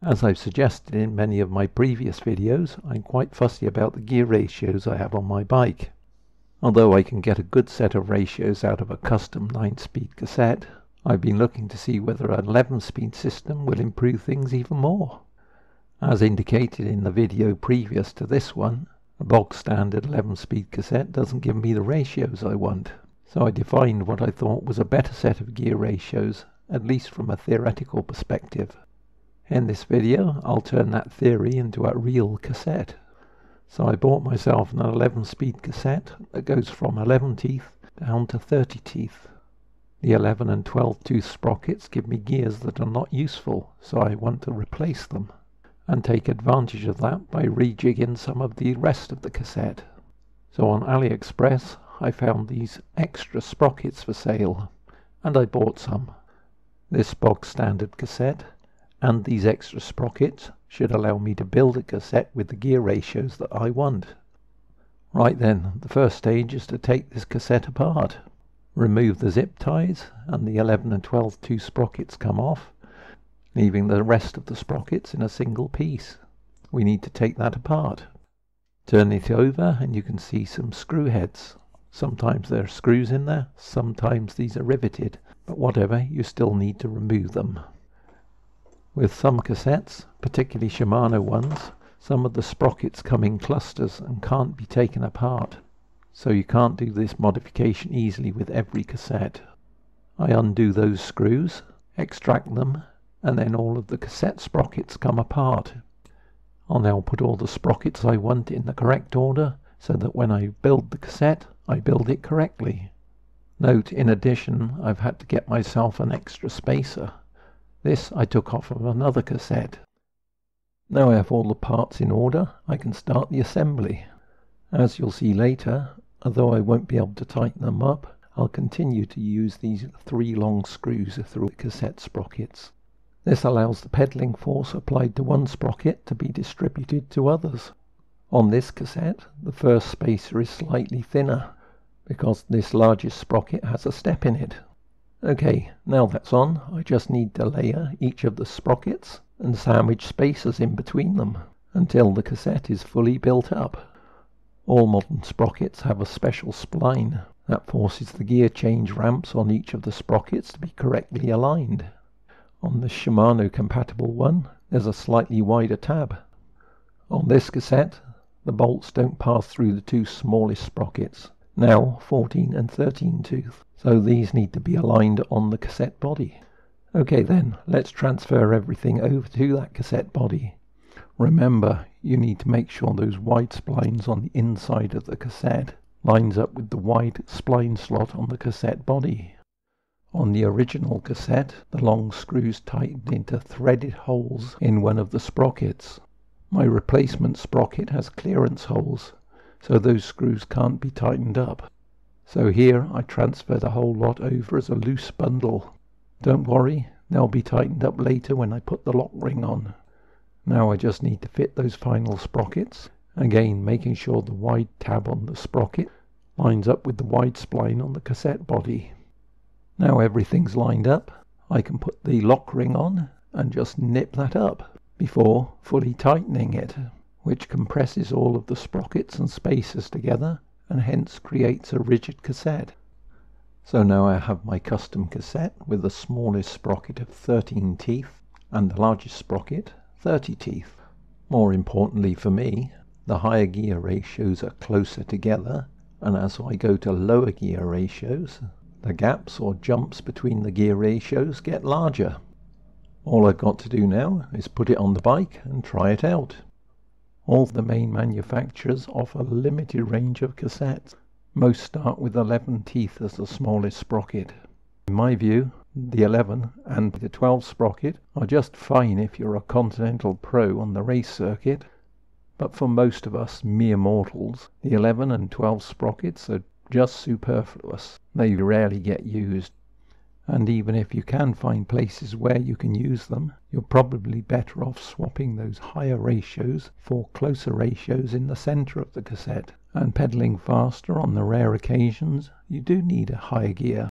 As I've suggested in many of my previous videos, I'm quite fussy about the gear ratios I have on my bike. Although I can get a good set of ratios out of a custom 9-speed cassette, I've been looking to see whether an 11-speed system will improve things even more. As indicated in the video previous to this one, a bog-standard 11-speed cassette doesn't give me the ratios I want, so I defined what I thought was a better set of gear ratios, at least from a theoretical perspective. In this video, I'll turn that theory into a real cassette. So I bought myself an 11-speed cassette that goes from 11 teeth down to 30 teeth. The 11 and 12 tooth sprockets give me gears that are not useful, so I want to replace them, and take advantage of that by rejigging some of the rest of the cassette. So on AliExpress, I found these extra sprockets for sale, and I bought some. This bog-standard cassette and these extra sprockets should allow me to build a cassette with the gear ratios that I want. Right then, the first stage is to take this cassette apart. Remove the zip ties, and the 11 and 12 tooth sprockets come off, leaving the rest of the sprockets in a single piece. We need to take that apart. Turn it over and you can see some screw heads. Sometimes there are screws in there, sometimes these are riveted, but whatever, you still need to remove them. With some cassettes, particularly Shimano ones, some of the sprockets come in clusters and can't be taken apart, so you can't do this modification easily with every cassette. I undo those screws, extract them, and then all of the cassette sprockets come apart. I'll now put all the sprockets I want in the correct order, so that when I build the cassette, I build it correctly. Note, in addition, I've had to get myself an extra spacer. This I took off of another cassette. Now I have all the parts in order, I can start the assembly. As you'll see later, although I won't be able to tighten them up, I'll continue to use these 3 long screws through the cassette sprockets. This allows the pedaling force applied to one sprocket to be distributed to others. On this cassette, the first spacer is slightly thinner, because this largest sprocket has a step in it. Okay, now that's on, I just need to layer each of the sprockets and sandwich spacers in between them until the cassette is fully built up. All modern sprockets have a special spline that forces the gear change ramps on each of the sprockets to be correctly aligned. On the Shimano compatible one, there's a slightly wider tab. On this cassette, the bolts don't pass through the 2 smallest sprockets, now 14 and 13 tooth. So these need to be aligned on the cassette body. Okay then, let's transfer everything over to that cassette body. Remember, you need to make sure those wide splines on the inside of the cassette lines up with the wide spline slot on the cassette body. On the original cassette, the long screws tightened into threaded holes in one of the sprockets. My replacement sprocket has clearance holes, so those screws can't be tightened up. So here I transfer the whole lot over as a loose bundle. Don't worry, they'll be tightened up later when I put the lock ring on. Now I just need to fit those final sprockets, again making sure the wide tab on the sprocket lines up with the wide spline on the cassette body. Now everything's lined up, I can put the lock ring on and just nip that up before fully tightening it, which compresses all of the sprockets and spacers together and hence creates a rigid cassette. So now I have my custom cassette with the smallest sprocket of 13 teeth and the largest sprocket 30 teeth. More importantly for me, the higher gear ratios are closer together, and as I go to lower gear ratios, the gaps or jumps between the gear ratios get larger. All I've got to do now is put it on the bike and try it out. All the main manufacturers offer a limited range of cassettes. Most start with 11 teeth as the smallest sprocket. In my view, the 11 and the 12 sprocket are just fine if you're a Continental Pro on the race circuit, but for most of us mere mortals, the 11 and 12 sprockets are just superfluous. They rarely get used. And even if you can find places where you can use them, you're probably better off swapping those higher ratios for closer ratios in the center of the cassette. And pedaling faster on the rare occasions, you do need a higher gear.